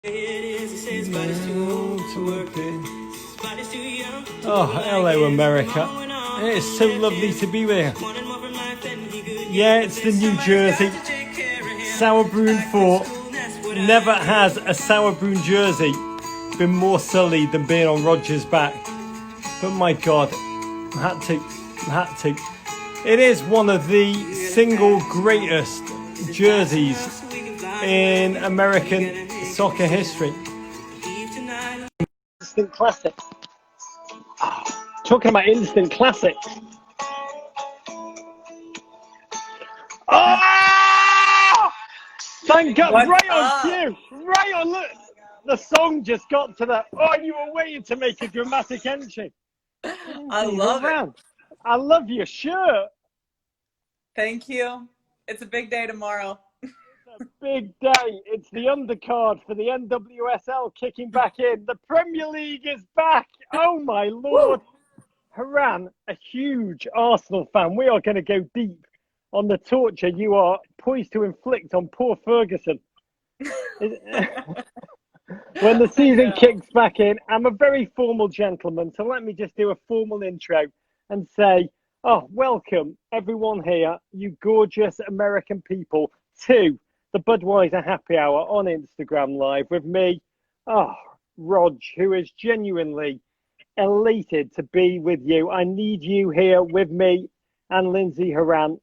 Oh, hello, America. It's so lovely to be there. Yeah, it's the New Jersey Sauerbrunn Fort. Never has a Sauerbrunn jersey been more sullied than being on Roger's back. But my God, I had to. It is one of the single greatest jerseys in American soccer history. Instant classics. Talking about instant classics. Oh! Thank God, right on cue. Right on, look. The song just got to that. Oh, you were waiting to make a dramatic entry. I love it. I love your shirt. Thank you. It's a big day tomorrow. It's a big day. It's the undercard for the NWSL kicking back in. The Premier League is back. Oh, my Lord. Horan, a huge Arsenal fan. We are going to go deep on the torture you are poised to inflict on poor Ferguson. When the season kicks back in, I'm a very formal gentleman, so let me just do a formal intro and say, oh, welcome everyone here, you gorgeous American people, to the Budweiser Happy Hour on Instagram Live with me, Rog, who is genuinely elated to be with you. I need you here with me and Lindsey Horan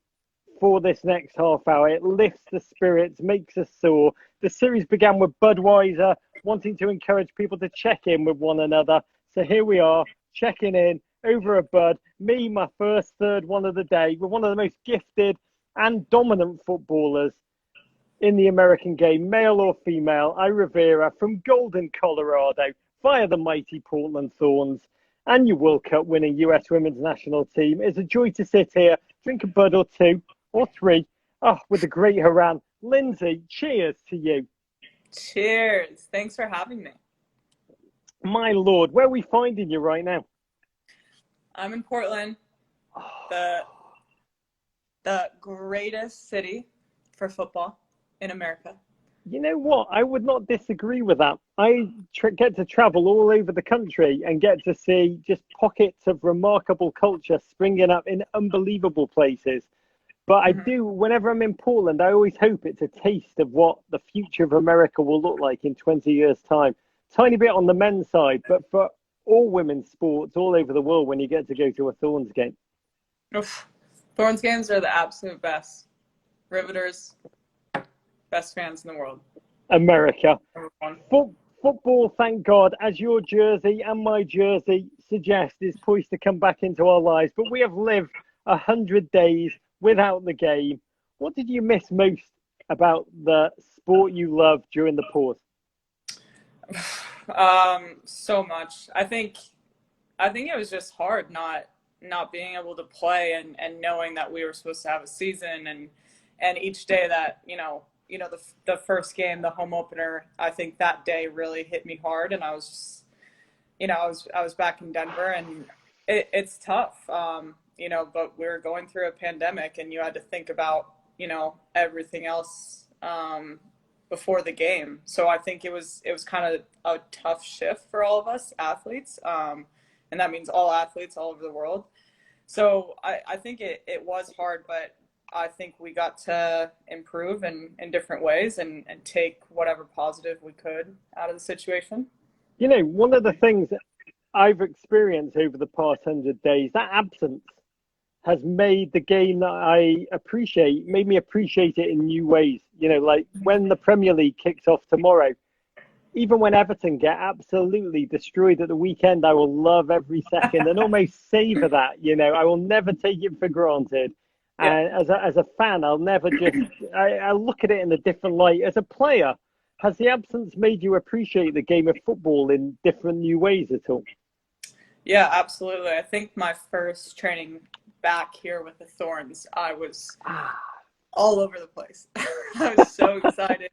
for this next half hour. It lifts the spirits, makes us soar. The series began with Budweiser wanting to encourage people to check in with one another. So here we are, checking in over a Bud. Me, my first third one of the day, with one of the most gifted and dominant footballers in the American game, male or female, I revere her, from Golden, Colorado, via the mighty Portland Thorns and your World Cup winning US women's national team. It's a joy to sit here, drink a Bud or two or three, with the great Horan. Lindsey, cheers to you. Cheers. Thanks for having me. My Lord, where are we finding you right now? I'm in Portland, the greatest city for football in America. You know what? I would not disagree with that. I get to travel all over the country and get to see just pockets of remarkable culture springing up in unbelievable places. But I do, whenever I'm in Portland, I always hope it's a taste of what the future of America will look like in 20 years' time. Tiny bit on the men's side, but for all women's sports all over the world when you get to go to a Thorns game. Oof. Thorns games are the absolute best. Riveters, best fans in the world. America. Football, thank God, as your jersey and my jersey suggest, is poised to come back into our lives. But we have lived 100 days without the game. What did you miss most about the sport you loved during the pause? So much. I think it was just hard not being able to play and knowing that we were supposed to have a season and each day that, the first game, the home opener, I think that day really hit me hard, and I was just, I was back in Denver, and it's tough. But we were going through a pandemic, and you had to think about, everything else before the game. So I think it was kind of a tough shift for all of us athletes. And that means all athletes all over the world. So I think it was hard, but I think we got to improve in different ways and take whatever positive we could out of the situation. One of the things that I've experienced over the past 100 days, that absence has made the game that I appreciate, made me appreciate it in new ways. Like when the Premier League kicks off tomorrow, even when Everton get absolutely destroyed at the weekend, I will love every second and almost savor that. I will never take it for granted. And as a fan, I'll never just, I look at it in a different light. As a player, has the absence made you appreciate the game of football in different new ways at all? Yeah, absolutely. I think my first training back here with the Thorns, I was all over the place. I was so excited.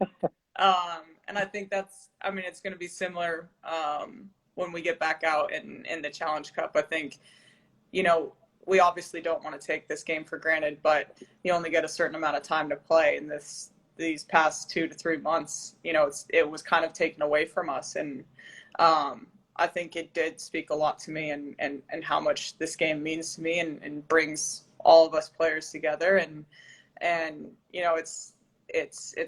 And I think it's going to be similar when we get back out in the Challenge Cup. I think, we obviously don't want to take this game for granted, but you only get a certain amount of time to play in this these past 2 to 3 months, it was kind of taken away from us. And I think it did speak a lot to me and how much this game means to me and brings all of us players together. And it's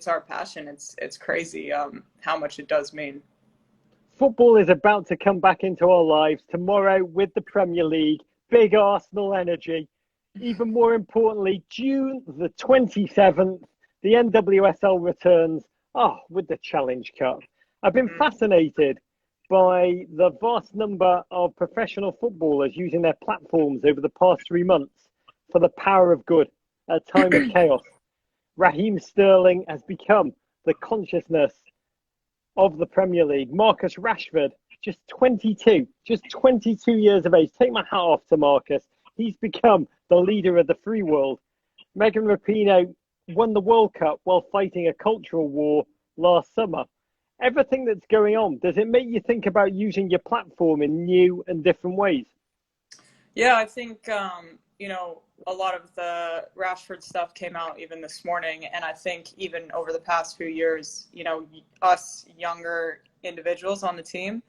our passion. It's crazy how much it does mean. Football is about to come back into our lives tomorrow with the Premier League. Big Arsenal energy. Even more importantly, June the 27th, the NWSL returns with the Challenge Cup. I've been fascinated by the vast number of professional footballers using their platforms over the past 3 months for the power of good at a time of chaos. Raheem Sterling has become the consciousness of the Premier League. Marcus Rashford, just 22 years of age. Take my hat off to Marcus. He's become the leader of the free world. Megan Rapinoe won the World Cup while fighting a cultural war last summer. Everything that's going on, does it make you think about using your platform in new and different ways? Yeah, I think, a lot of the Rashford stuff came out even this morning. And I think even over the past few years, us younger individuals on the team,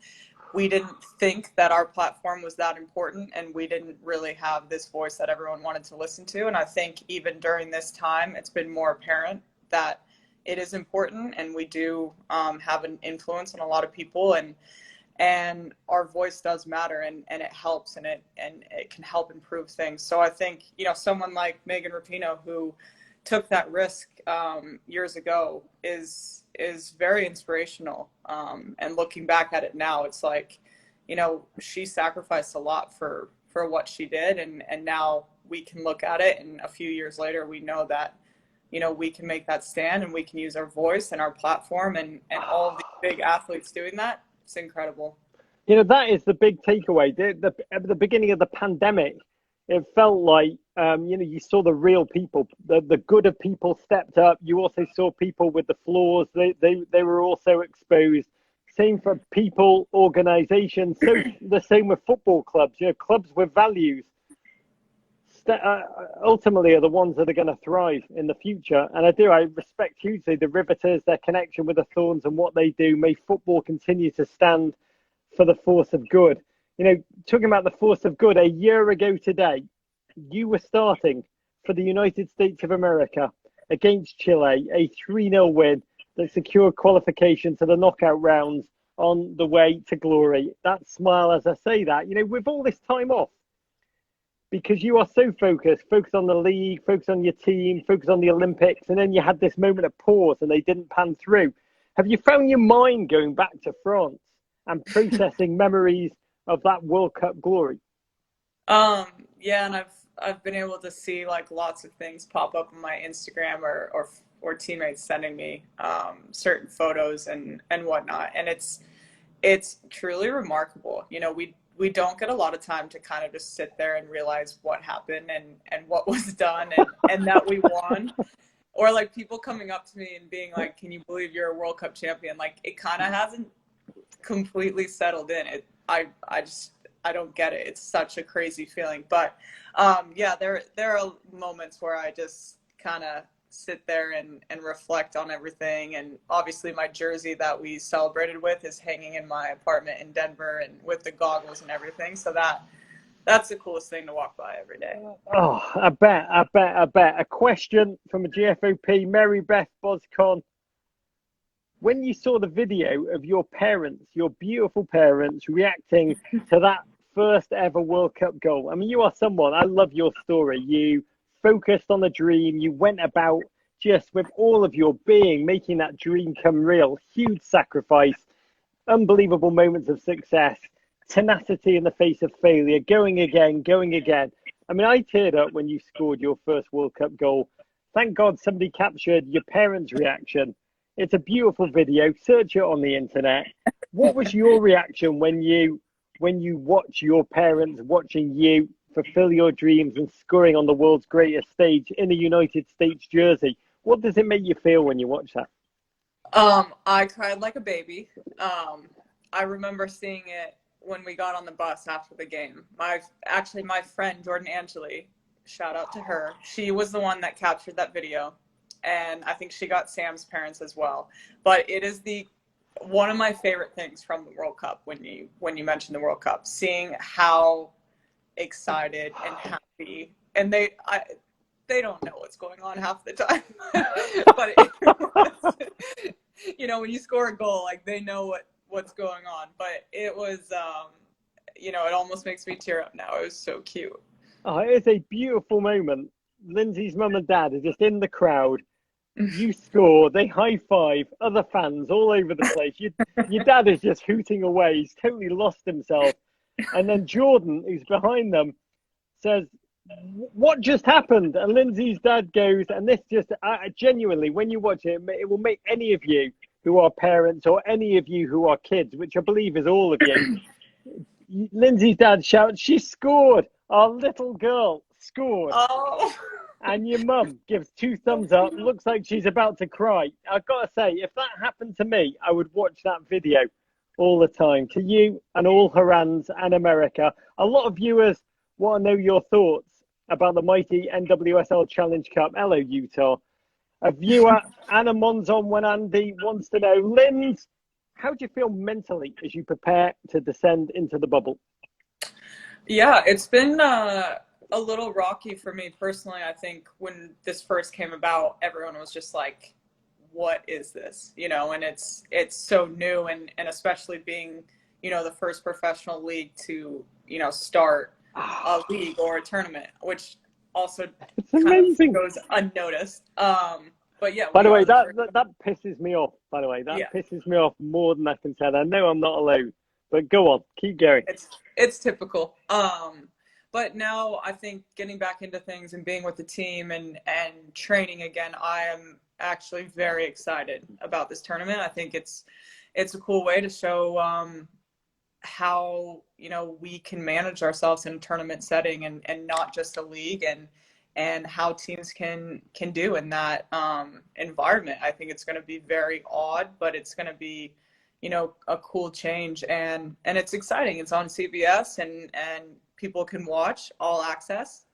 we didn't think that our platform was that important, and we didn't really have this voice that everyone wanted to listen to. And I think even during this time, it's been more apparent that it is important, and we do have an influence on a lot of people, and our voice does matter, and it helps, and it can help improve things. So I think, someone like Megan Rapinoe, who took that risk years ago, is very inspirational. And looking back at it now, it's like, she sacrificed a lot for what she did, and now we can look at it, and a few years later, we know that we can make that stand, and we can use our voice and our platform, and all of these big athletes doing that. It's incredible. That is the big takeaway. At the beginning of the pandemic, it felt like, you saw the real people, the good of people stepped up. You also saw people with the flaws. They were also exposed. Same for people, organizations. So the same with football clubs. Clubs with values ultimately are the ones that are going to thrive in the future. And I respect hugely the Riveters, their connection with the Thorns and what they do. May football continue to stand for the force of good. Talking about the force of good, a year ago today, you were starting for the United States of America against Chile, a 3-0 win that secured qualification to the knockout rounds on the way to glory. That smile as I say that, with all this time off, because you are so focused on the league, focused on your team, focused on the Olympics, and then you had this moment of pause and they didn't pan through. Have you found your mind going back to France and processing memories of that World Cup glory? Yeah, and I've been able to see like lots of things pop up on my Instagram or teammates sending me certain photos and whatnot, and it's truly remarkable. We don't get a lot of time to kind of just sit there and realize what happened and what was done and that we won. Or like people coming up to me and being like, "Can you believe you're a World Cup champion?" Like, it kind of hasn't completely settled in. I don't get it. It's such a crazy feeling. But yeah, there are moments where I just kind of sit there and reflect on everything. And obviously my jersey that we celebrated with is hanging in my apartment in Denver, and with the goggles and everything. So that's the coolest thing to walk by every day. Oh, I bet. A question from a GFOP, Mary Beth Boscon. When you saw the video of your parents, your beautiful parents, reacting to that first ever World Cup goal, I mean, you are someone, I love your story. You focused on the dream. You went about just with all of your being, making that dream come real. Huge sacrifice, unbelievable moments of success, tenacity in the face of failure, going again. I mean, I teared up when you scored your first World Cup goal. Thank God somebody captured your parents' reaction. It's a beautiful video. Search it on the internet. What was your reaction when you watch your parents watching you fulfill your dreams and scoring on the world's greatest stage in a United States jersey? What does it make you feel when you watch that? I cried like a baby. I remember seeing it when we got on the bus after the game. My friend Jordan Angeli, shout out to her. She was the one that captured that video. and I think she got Sam's parents as well. But it is one of my favorite things from the World Cup when you mention the World Cup, seeing how excited and happy, and they don't know what's going on half the time, but when you score a goal, like they know what's going on. But it was, it almost makes me tear up now. It was so cute. Oh, it is a beautiful moment. Lindsey's mum and dad are just in the crowd. You score, they high five, other fans all over the place. Your dad is just hooting away. He's totally lost himself. And then Jordan, who's behind them, says, "What just happened?" And Lindsey's dad goes, and this just genuinely, when you watch it, it will make any of you who are parents or any of you who are kids, which I believe is all of you, Lindsey's dad shouts, "She scored! Our little girl scored!" Oh. And your mum gives 2 thumbs up, looks like she's about to cry. I've got to say, if that happened to me, I would watch that video all the time. To you and all Horans and America, a lot of viewers want to know your thoughts about the mighty NWSL Challenge Cup. Hello, Utah. A viewer, Anna Monzon Wenandi, wants to know, Linz, how do you feel mentally as you prepare to descend into the bubble? Yeah, it's been a little rocky for me personally. I think when this first came about, everyone was just like, what is this? And it's so new, and especially being, the first professional league to, start a league or a tournament, which also kind of goes unnoticed. But yeah. By the way, that pisses me off, by the way. That pisses me off more than I can say. I know I'm not allowed, but go on, keep going. It's typical. But now I think getting back into things and being with the team and training again, I am actually very excited about this tournament. I think it's a cool way to show how we can manage ourselves in a tournament setting and not just a league, and how teams can do in that environment. I think it's going to be very odd, but it's going to be a cool change, and it's exciting. It's on CBS and people can watch all access.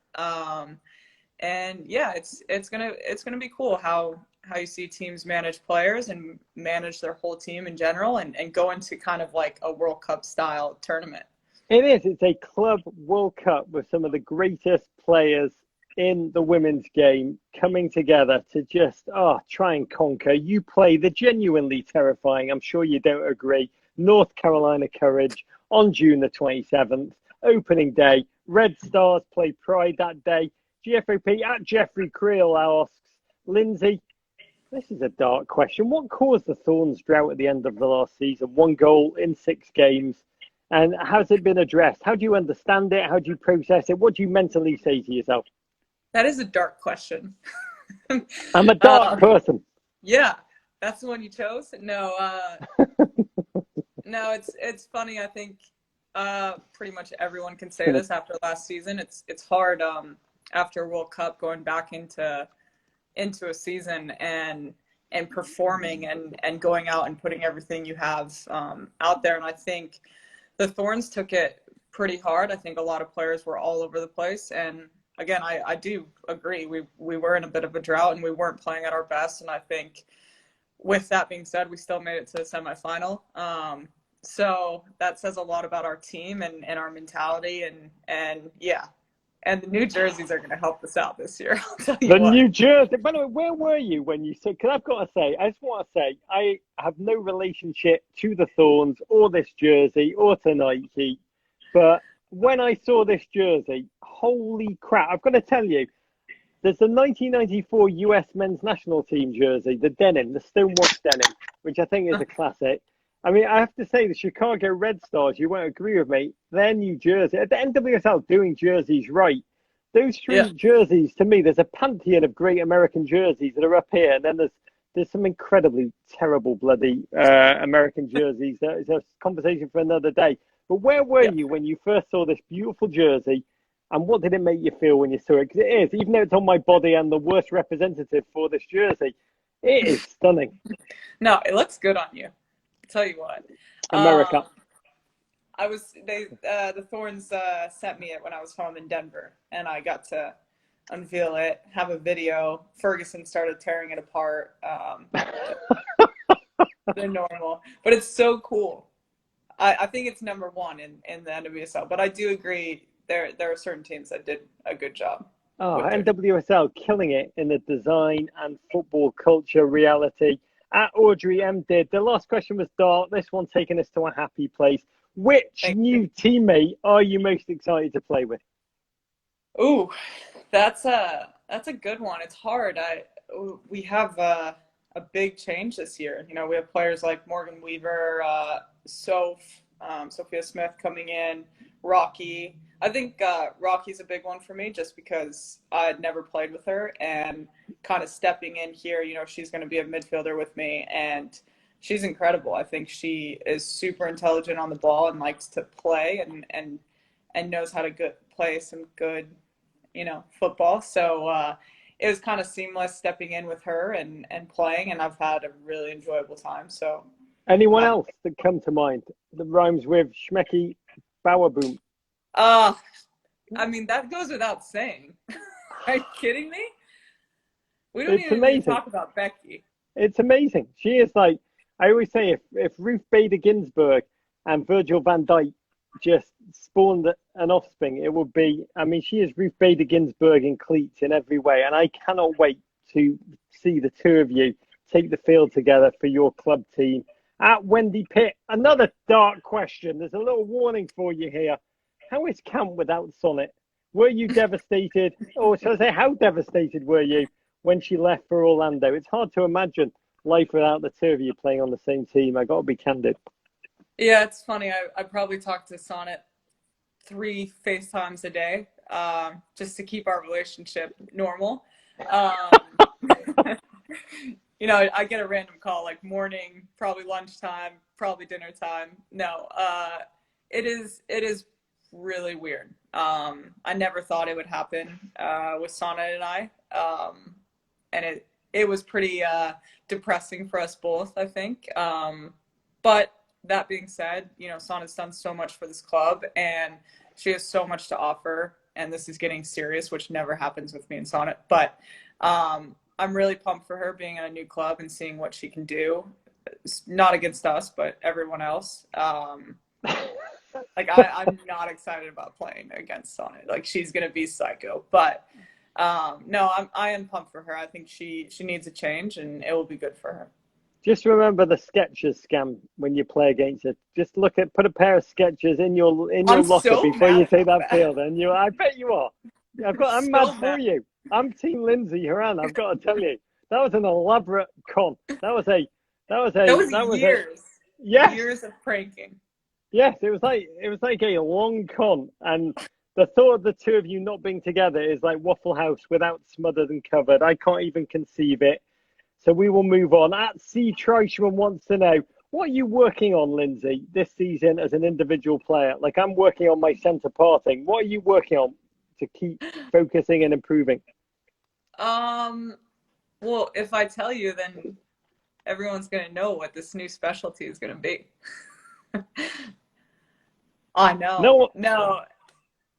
And yeah, it's gonna be cool how you see teams manage players and manage their whole team in general, and go into kind of like a World Cup style tournament. It is. It's a club World Cup with some of the greatest players in the women's game coming together to just try and conquer. You play the genuinely terrifying, I'm sure you don't agree, North Carolina Courage on June the 27th. Opening day. Red Stars play Pride that day. GFOP at Jeffrey Creel asks, Lindsey, this is a dark question. What caused the Thorns drought at the end of the last season? 1 goal in 6 games. And has it been addressed? How do you understand it? How do you process it? What do you mentally say to yourself? That is a dark question. I'm a dark person. Yeah, that's the one you chose? No, no, it's funny. I think pretty much everyone can say this after last season. It's hard after World Cup going back into a season and performing and going out and putting everything you have out there. And I think the Thorns took it pretty hard. I think a lot of players were all over the place. And again, I do agree. We were in a bit of a drought and we weren't playing at our best. And I think with that being said, we still made it to the semifinal. So that says a lot about our team and our mentality, and yeah. And the new jerseys are going to help us out this year. I'll tell you what. New jersey. By the way, where were you when you said? Because I've got to say, I just want to say, I have no relationship to the Thorns or this jersey or to Nike, but when I saw this jersey, holy crap! I've got to tell you, there's the 1994 US Men's National Team jersey, the denim, the stonewashed denim, which I think is a classic. I mean, I have to say, the Chicago Red Stars, you won't agree with me, their new jersey, the NWSL doing jerseys right. Those 3 jerseys, to me, there's a pantheon of great American jerseys that are up here, and then there's some incredibly terrible bloody American jerseys. It's a conversation for another day. But where were you when you first saw this beautiful jersey, and what did it make you feel when you saw it? Because it is, even though it's on my body and the worst representative for this jersey, it is stunning. No, it looks good on you. Tell you what, America. the Thorns sent me it when I was home in Denver, and I got to unveil it, have a video. Ferguson started tearing it apart. They're normal, but it's so cool. I think it's number one in the NWSL, but I do agree there are certain teams that did a good job. Oh, NWSL killing it in the design and football culture reality. At Audrey M did. The last question was Dart. This one taking us to a happy place. Which new teammate are you most excited to play with? Ooh, that's a good one. It's hard. We have a big change this year. You know, we have players like Morgan Weaver, Sophia Smith coming in, Rocky. I think Rocky's a big one for me just because I had never played with her, and kind of stepping in here, you know, she's going to be a midfielder with me, and she's incredible. I think she is super intelligent on the ball and likes to play and knows how to play some good, you know, football. So it was kind of seamless stepping in with her and playing, and I've had a really enjoyable time. So anyone else that come to mind that rhymes with Schmecky Bowerboom? I mean, that goes without saying. Are you kidding me? We don't even need to talk about Becky. It's amazing. She is like, I always say, if Ruth Bader Ginsburg and Virgil van Dijk just spawned an offspring, it would be, I mean, she is Ruth Bader Ginsburg in cleats in every way. And I cannot wait to see the two of you take the field together for your club team. At Wendy Pitt, another dark question. There's a little warning for you here. How is camp without Sonnet? Were you devastated, or should I say, how devastated were you when she left for Orlando? It's hard to imagine life without the two of you playing on the same team. I got to be candid. Yeah, it's funny. I probably talk to Sonnet 3 FaceTimes a day just to keep our relationship normal. You know, I get a random call like morning, probably lunchtime, probably dinner time. No, it is really weird. I never thought it would happen with Sonnet and I, and it was pretty depressing for us both, I think. But that being said, you know, Sonnet's done so much for this club, and she has so much to offer. And this is getting serious, which never happens with me and Sonnet. But I'm really pumped for her being in a new club and seeing what she can do. It's not against us, but everyone else. Like I'm not excited about playing against Sonnet. Like she's gonna be psycho. But no, I am pumped for her. I think she needs a change, and it will be good for her. Just remember the Skechers scam when you play against it. Just put a pair of Skechers in your locker before you take that field, and I bet you are. I'm mad for you. I'm Team Lindsey Horan. I've got to tell you, that was an elaborate con. That was years. Yes. Years of pranking. Yes, it was like a long con, and the thought of the two of you not being together is like Waffle House without smothered and covered. I can't even conceive it. So we will move on. At C. Treichman wants to know, what are you working on, Lindsey, this season as an individual player? Like I'm working on my centre parting. What are you working on to keep focusing and improving? Well, if I tell you, then everyone's going to know what this new specialty is going to be. I know. No.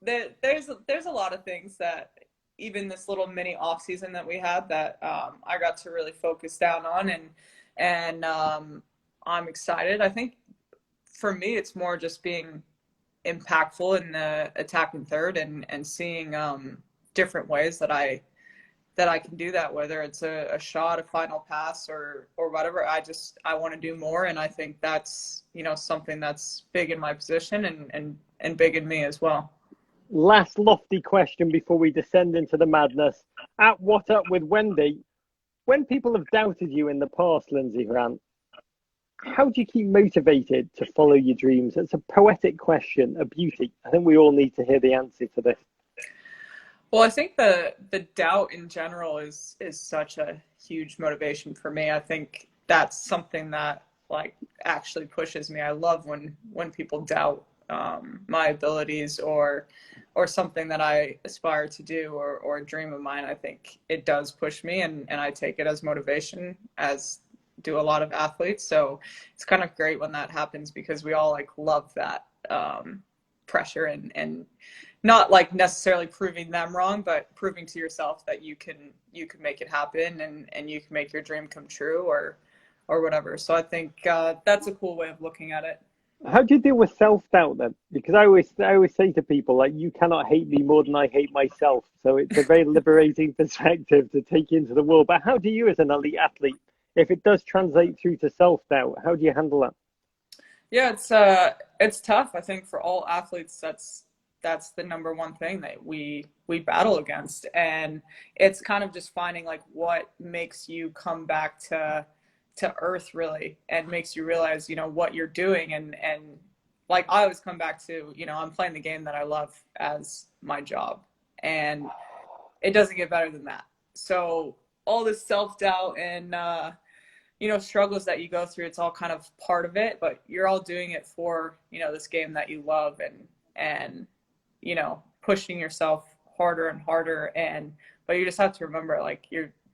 There's a lot of things that even this little mini off season that we had that I got to really focus down on, and I'm excited. I think for me, it's more just being impactful in the attacking third and seeing different ways that I can do that, whether it's a shot, a final pass, or whatever. I want to do more, and I think that's, you know, something that's big in my position and big in me as well. Last lofty question before we descend into the madness. At What Up with Wendy, when people have doubted you in the past, Lindsey Horan, how do you keep motivated to follow your dreams? It's a poetic question, a beauty. I think we all need to hear the answer to this. Well, I think the doubt in general is such a huge motivation for me. I think that's something that like actually pushes me. I love when people doubt my abilities or something that I aspire to do or a dream of mine. I think it does push me, and I take it as motivation, as do a lot of athletes. So it's kind of great when that happens, because we all like love that pressure and not like necessarily proving them wrong, but proving to yourself that you can make it happen and you can make your dream come true or whatever. So I think that's a cool way of looking at it. How do you deal with self-doubt then? Because I always say to people, like, you cannot hate me more than I hate myself. So it's a very liberating perspective to take into the world. But how do you, as an elite athlete, if it does translate through to self-doubt, how do you handle that? Yeah, it's tough. I think for all athletes, that's the number one thing that we battle against. And it's kind of just finding like what makes you come back to earth really, and makes you realize, you know, what you're doing. And like I always come back to, you know, I'm playing the game that I love as my job, and it doesn't get better than that. So all this self-doubt and you know, struggles that you go through, it's all kind of part of it, but you're all doing it for, you know, this game that you love, and you know, pushing yourself harder and harder. But you just have to remember, like,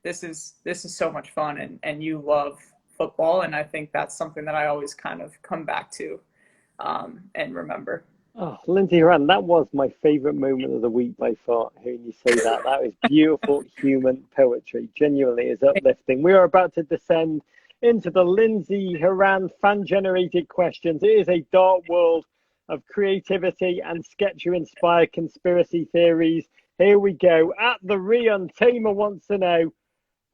this is so much fun, and you love football. And I think that's something that I always kind of come back to and remember. Oh, Lindsey Horan, that was my favorite moment of the week by far, hearing you say that. That is beautiful human poetry. Genuinely is uplifting. We are about to descend into the Lindsey Horan fan-generated questions. It is a dark world of creativity and sketcher-inspired conspiracy theories. Here we go. At the Rion, Tamer wants to know,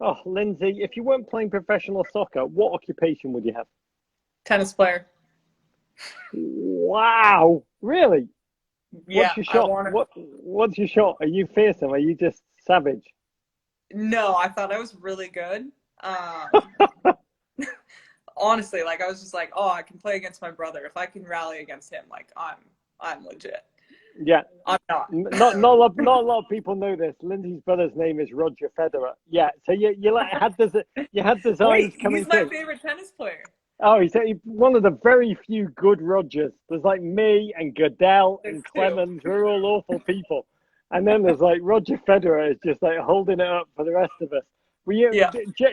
oh, Lindsey, if you weren't playing professional soccer, what occupation would you have? Tennis player. Wow, really? Yeah. What's your shot? What's your shot? Are you fearsome? Are you just savage? No, I thought I was really good. Honestly, like I was just like, oh, I can play against my brother. If I can rally against him, like I'm legit. Yeah, I'm not. Not a lot of people know this. Lindsey's brother's name is Roger Federer. Yeah, so you had designs Wait, coming he's my through. favorite tennis player. Oh, he's one of the very few good Rogers. There's like me and Goodell and Clemens. We're all awful people. And then there's like Roger Federer is just like holding it up for the rest of us. Were you? Yeah.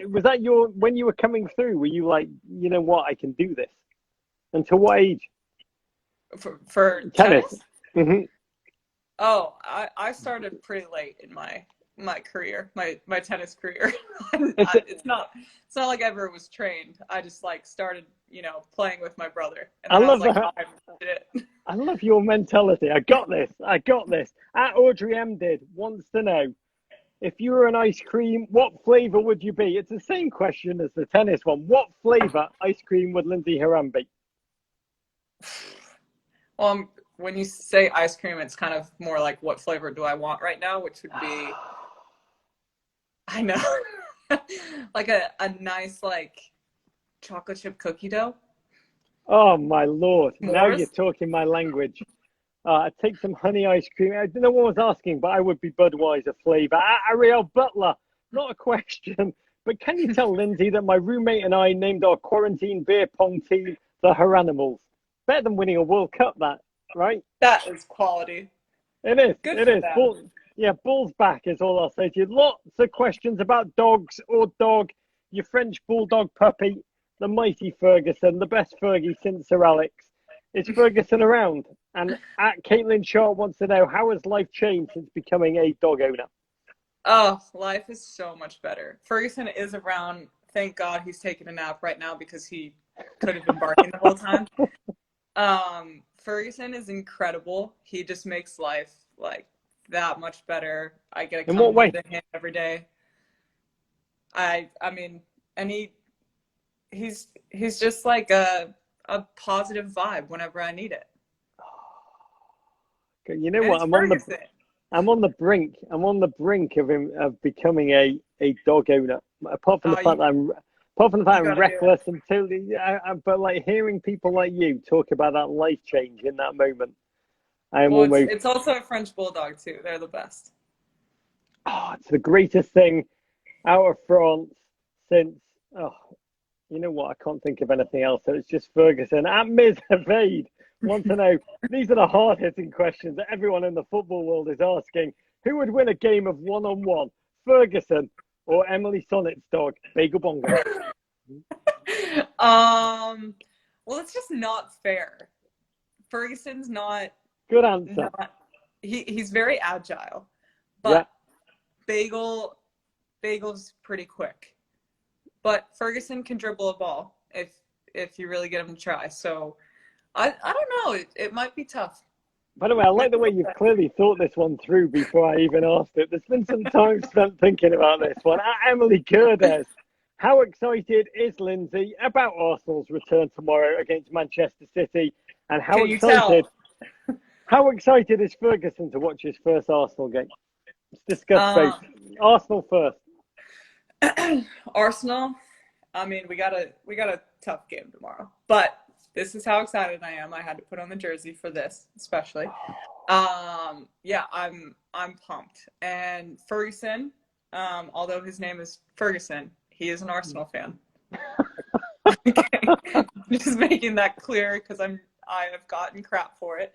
Was that when you were coming through? Were you like, you know what, I can do this? Until what age? For tennis? Mm-hmm. Oh, I started pretty late in my career, my tennis career. It's not like I ever was trained. I just like started, you know, playing with my brother. And I love was like, that. I love your mentality. I got this. At Audrey M wants to know, if you were an ice cream, what flavor would you be? It's the same question as the tennis one. What flavor ice cream would Lindsey Horan be? Well, when you say ice cream, it's kind of more like what flavor do I want right now, which would be, I know, like a nice like chocolate chip cookie dough. Oh my Lord! S'mores? Now you're talking my language. I'd take some honey ice cream. No one was asking, but I would be Budweiser flavor. Ariel Butler, not a question, but can you tell Lindsey that my roommate and I named our quarantine beer pong team the Horanimals? Better than winning a World Cup, that, right? That is quality. It is. Good it for is. them. Balls back is all I'll say to you. Lots of questions about dogs or dog. Your French bulldog puppy, the mighty Ferguson, the best Fergie since Sir Alex. Is Ferguson around? And at Caitlin Shaw wants to know, how has life changed since becoming a dog owner? Oh, life is so much better. Ferguson is around. Thank God he's taking a nap right now because he could have been barking the whole time. Ferguson is incredible. He just makes life like that much better. I get to come visit him every day. I mean, and he's just like a positive vibe whenever I need it. You know what? I'm on the brink of becoming a dog owner. Apart from the fact that I'm reckless and totally, but like hearing people like you talk about that life change in that moment, it's also a French bulldog too. They're the best. Oh, it's the greatest thing out of France since. Oh, you know what? I can't think of anything else. So it's just Ferguson. At Ms. Evade want to know. These are the hard-hitting questions that everyone in the football world is asking. Who would win a game of one-on-one, Ferguson or Emily Sonnet's dog, Bagel Bongo? Well, it's just not fair. Ferguson's not Good answer. He's very agile, but Bagel's pretty quick. But Ferguson can dribble a ball if you really get him to try. So I don't know. It might be tough. By the way, I like the way you've clearly thought this one through before I even asked it. There's been some time spent thinking about this one. Emily Curdes, how excited is Lindsey about Arsenal's return tomorrow against Manchester City? And how excited is Ferguson to watch his first Arsenal game? Let's discuss both. Arsenal first. Arsenal. I mean, we got a tough game tomorrow, but this is how excited I am. I had to put on the jersey for this, especially. Yeah, I'm pumped. And Ferguson, although his name is Ferguson, he is an Arsenal fan. Okay. Just making that clear because I have gotten crap for it.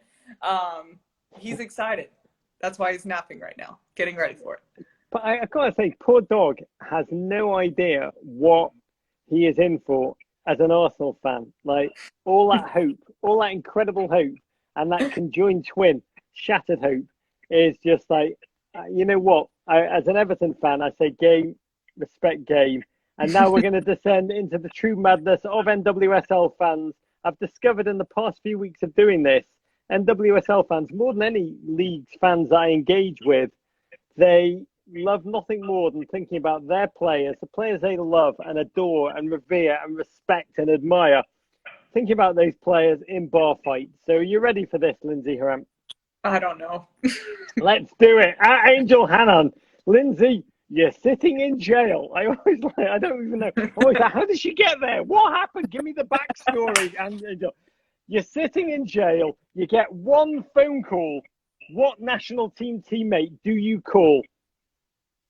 He's excited. That's why he's napping right now, getting ready for it. But I gotta say, poor dog has no idea what he is in for as an Arsenal fan. Like, all that hope, all that incredible hope, and that conjoined twin, shattered hope, is just like, you know what? As an Everton fan, I say game, respect game. And now we're going to descend into the true madness of NWSL fans. I've discovered in the past few weeks of doing this, NWSL fans, more than any league's fans I engage with, they love nothing more than thinking about their players, the players they love and adore and revere and respect and admire, thinking about those players in bar fights. So are you ready for this, Lindsey Horan? I don't know. Let's do it. Angel Hannon. Lindsey, you're sitting in jail. I don't even know. How did she get there? What happened? Give me the backstory. And you're sitting in jail. You get one phone call. What national team teammate do you call?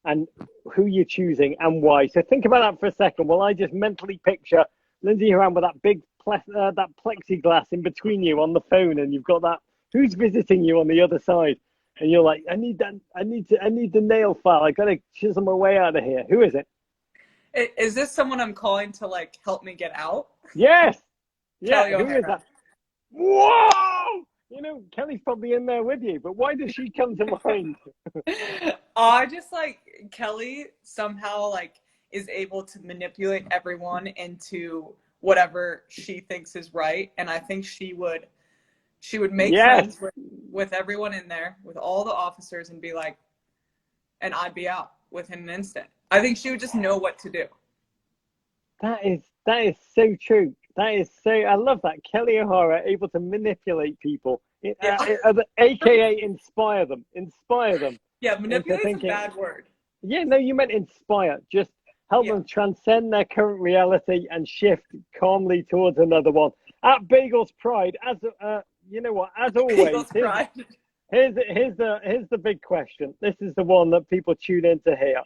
And who you're choosing and why. So think about that for a second while I just mentally picture Lindsey Horan with that big that plexiglass in between you on the phone, and you've got that who's visiting you on the other side, and you're like, I need the nail file. I gotta chisel my way out of here. Who is it? Is this someone I'm calling to like help me get out? Yes. Yeah. Kelly who is that? Whoa! You know, Kelly's probably in there with you, but why does she come to mind? I just like Kelly somehow like is able to manipulate everyone into whatever she thinks is right, and I think she would make friends with everyone in there, with all the officers, and be like, and I'd be out within an instant. I think she would just know what to do. That is so true. That is so. I love that. Kelly O'Hara able to manipulate people, aka inspire them. Yeah, manipulate is a bad word. Yeah, no, you meant inspire. Just help them transcend their current reality and shift calmly towards another one. At Bagel's Pride, as you know what, as always, here's the big question. This is the one that people tune in to hear.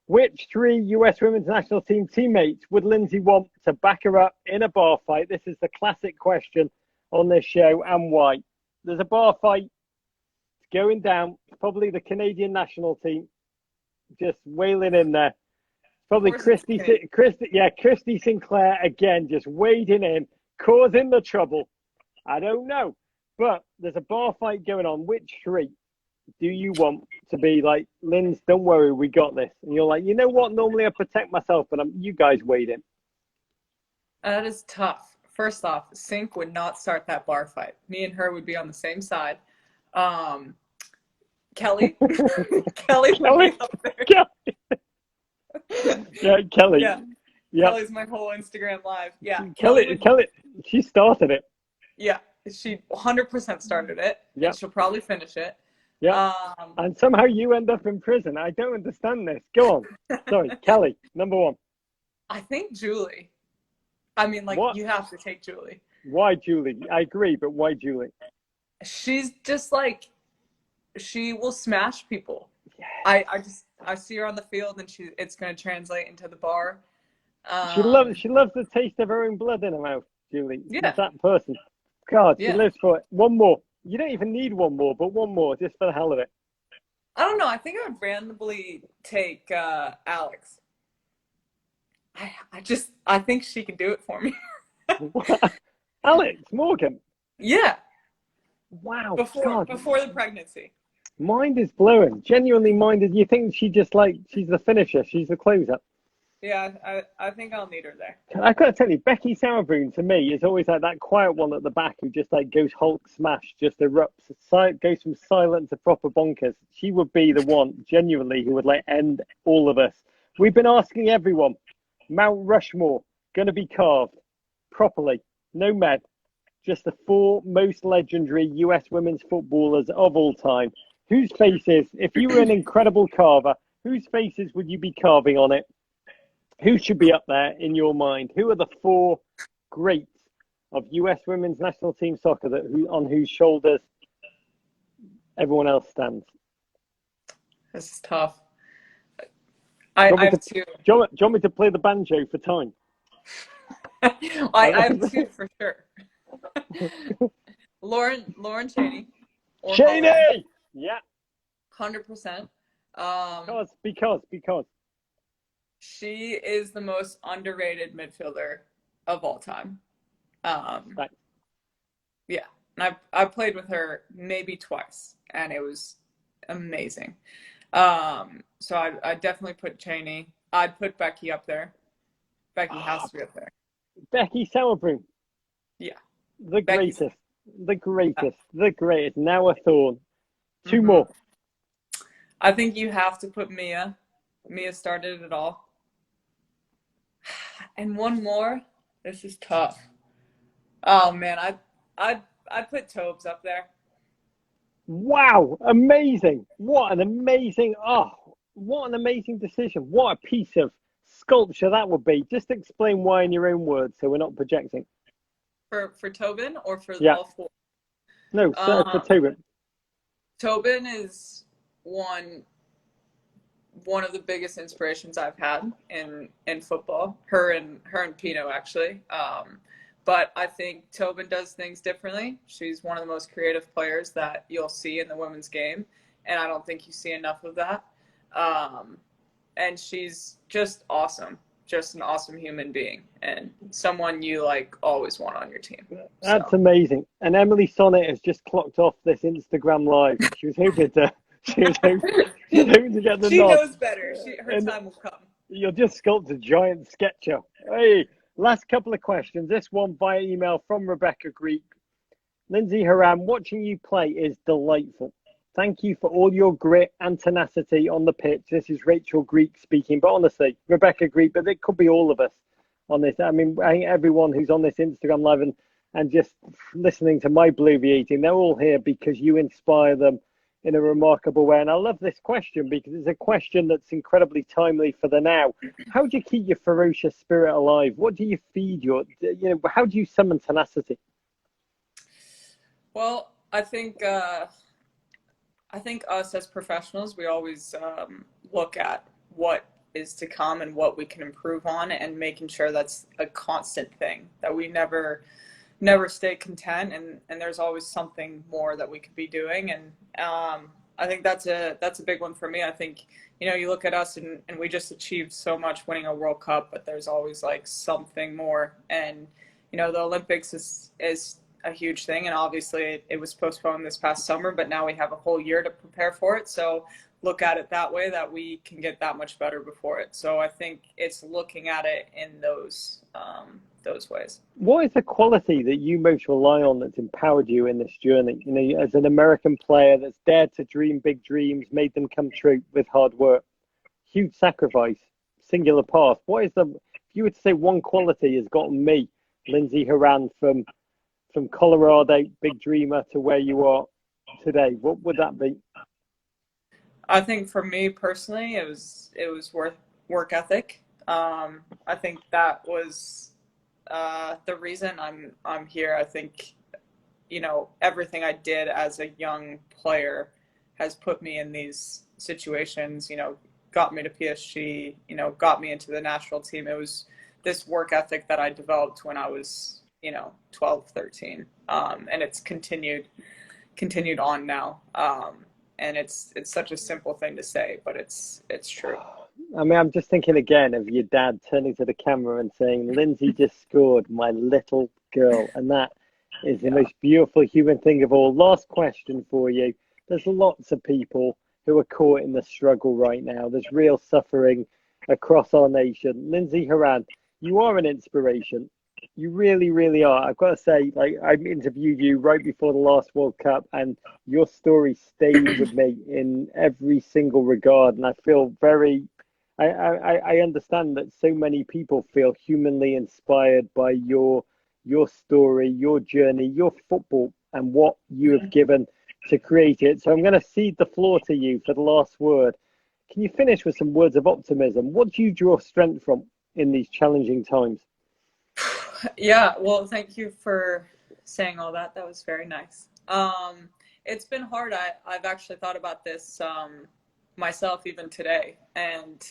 Which 3 US women's national team teammates would Lindsey want to back her up in a bar fight? This is the classic question on this show, and why. There's a bar fight. It's going down. Probably the Canadian national team just wailing in there. Probably Christy Sinclair again, just wading in, causing the trouble. I don't know. But there's a bar fight going on. Which 3 do you want to be like, Linz, don't worry, we got this? And you're like, you know what? Normally I protect myself, but you guys wade in. That is tough. First off, Sink would not start that bar fight. Me and her would be on the same side. Kelly would be up there. Yeah, Kelly. Yeah. Kelly's my whole Instagram live. Yeah. Kelly, she started it. Yeah. She 100% started it. Yeah. She'll probably finish it. Yeah. And somehow you end up in prison. I don't understand this. Go on. Sorry, Kelly, number 1. I think Julie. I mean, like, what? You have to take Julie. Why Julie? I agree, but why Julie? She's just like, she will smash people. Yes. I see her on the field, and it's going to translate into the bar. She loves the taste of her own blood in her mouth, Julie. Yeah. She's that person. God, she lives for it. One more. You don't even need one more, but one more, just for the hell of it. I don't know. I think I would randomly take Alex. I think she can do it for me. Alex Morgan? Yeah. Wow, before God, the pregnancy. mind is blowing. Genuinely minded. You think she's the finisher, she's the closer. Yeah, I think I'll need her there. I gotta tell you, Becky Sauerbrunn to me is always like that quiet one at the back who just like goes Hulk smash, just erupts, goes from silent to proper bonkers. She would be the one, genuinely, who would like end all of us. We've been asking everyone, Mount Rushmore, gonna be carved properly, no med, just the four most legendary US women's footballers of all time. Whose faces, if you were an incredible carver, whose faces would you be carving on it? Who should be up there in your mind? Who are the four greats of US women's national team soccer on whose shoulders everyone else stands? This is tough. I have two. Do you want me to play the banjo for time? I have two for sure. Lauren Cheney. Cheney! Yeah. 100%. Because. She is the most underrated midfielder of all time. Right. Yeah. And I played with her maybe twice, and it was amazing. So I definitely put Cheney. I'd put Becky up there. Becky has to be up there. Becky Sauerbrunn. Yeah. The greatest. Now a Thorn. Two more. I think you have to put Mia. Mia started it all. And one more. This is tough. Oh man, I'd put Tobes up there. Wow, amazing. What an amazing decision. What a piece of sculpture that would be. Just explain why in your own words so we're not projecting. For Tobin or for all four? No, for Tobin. Tobin is one of the biggest inspirations I've had in football. Her and Pino actually. But I think Tobin does things differently. She's one of the most creative players that you'll see in the women's game, and I don't think you see enough of that. And she's just awesome, just an awesome human being, and someone you like always want on your team. That's amazing. And Emily Sonnet has just clocked off this Instagram live. She was hoping to. She was hoping to get the nod. She knows better. Her time will come. You'll just sculpt a giant sketcher. Hey. Last couple of questions. This one via email from Rebecca Greek. Lindsey Horan, watching you play is delightful. Thank you for all your grit and tenacity on the pitch. This is Rachel Greek speaking, but honestly, Rebecca Greek, but it could be all of us on this. I mean, I think everyone who's on this Instagram live and just listening to my bloviating, they're all here because you inspire them in a remarkable way. And I love this question because it's a question that's incredibly timely for the now. How do you keep your ferocious spirit alive? What do you feed how do you summon tenacity? Well, I think us as professionals, we always look at what is to come and what we can improve on, and making sure that's a constant thing, that we never stay content, and there's always something more that we could be doing. And I think that's a big one for me. I think, you look at us and we just achieved so much winning a World Cup, but there's always like something more. And, the Olympics is a huge thing. And obviously it was postponed this past summer, but now we have a whole year to prepare for it. So look at it that way, that we can get that much better before it. So I think it's looking at it in those ways. What is the quality that you most rely on that's empowered you in this journey? As an American player that's dared to dream big dreams, made them come true with hard work, huge sacrifice, singular path. If you were to say one quality has gotten me, Lindsey Horan, from Colorado, big dreamer, to where you are today, what would that be? I think for me personally, it was work ethic. I think that was the reason I'm here. I think, everything I did as a young player has put me in these situations, got me to PSG, got me into the national team. It was this work ethic that I developed when I was, 12, 13. And it's continued on now. And it's such a simple thing to say, but it's true. I mean, I'm just thinking again of your dad turning to the camera and saying, Lindsey just scored, my little girl. And that is the most beautiful human thing of all. Last question for you. There's lots of people who are caught in the struggle right now. There's real suffering across our nation. Lindsey Horan, you are an inspiration. You really, really are. I've got to say, like, I interviewed you right before the last World Cup, and your story stayed with me in every single regard. And I feel I understand that so many people feel humanly inspired by your story, your journey, your football, and what you have given to create it. So I'm going to cede the floor to you for the last word. Can you finish with some words of optimism? What do you draw strength from in these challenging times? Yeah, well, thank you for saying all that. That was very nice. It's been hard. I've actually thought about this myself even today, and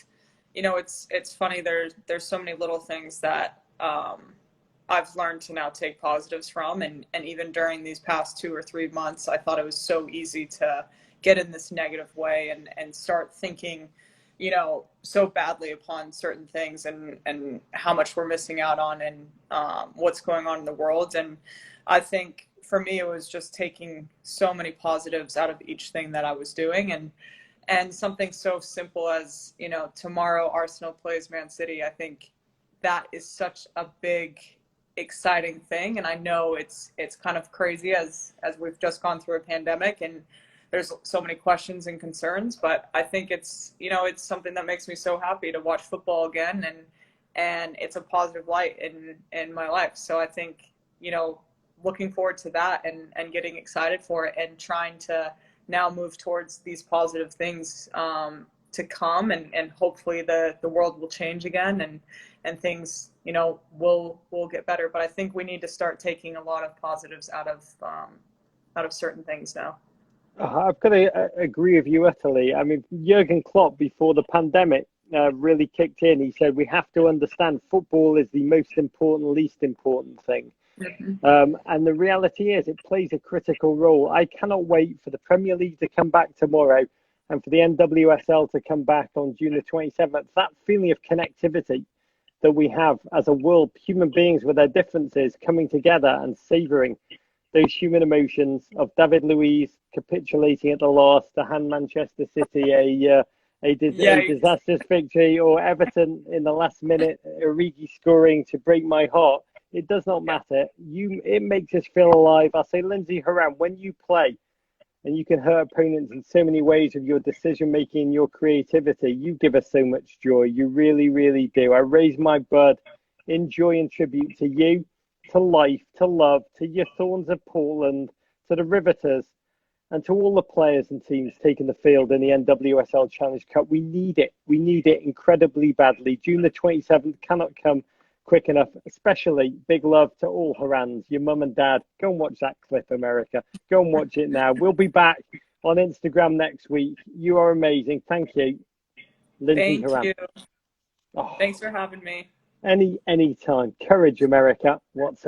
it's funny. There's so many little things that I've learned to now take positives from, and even during these past 2 or 3 months, I thought it was so easy to get in this negative way and start thinking, so badly upon certain things and how much we're missing out on and what's going on in the world. And I think for me, it was just taking so many positives out of each thing that I was doing. And something so simple as, tomorrow Arsenal plays Man City. I think that is such a big, exciting thing. And I know it's kind of crazy as we've just gone through a pandemic and there's so many questions and concerns, but I think it's something that makes me so happy to watch football again, and it's a positive light in my life. So I think, looking forward to that and getting excited for it and trying to now move towards these positive things to come, and hopefully the world will change again and things, will get better. But I think we need to start taking a lot of positives out of certain things now. I've got to agree with you utterly. I mean, Jurgen Klopp, before the pandemic really kicked in, he said we have to understand football is the most important, least important thing. Mm-hmm. And the reality is it plays a critical role. I cannot wait for the Premier League to come back tomorrow and for the NWSL to come back on June the 27th. That feeling of connectivity that we have as a world, human beings with their differences coming together and savouring those human emotions of David Luiz capitulating at the last to hand Manchester City a disastrous victory, or Everton in the last minute, Origi scoring to break my heart. It does not matter. It makes us feel alive. I'll say, Lindsey Horan, when you play and you can hurt opponents in so many ways with your decision making, your creativity, you give us so much joy. You really, really do. I raise my bud in joy and tribute to you, to life, to love, to your Thorns of Portland, to the Riveters, and to all the players and teams taking the field in the NWSL Challenge Cup. We need it. We need it incredibly badly. June the 27th cannot come quick enough. Especially big love to all Horans, your mum and dad. Go and watch that clip, America. Go and watch it now. We'll be back on Instagram next week. You are amazing. Thank you, Lindsey Horan. Thank you. Oh. Thanks for having me. Any time. Courage, America. What's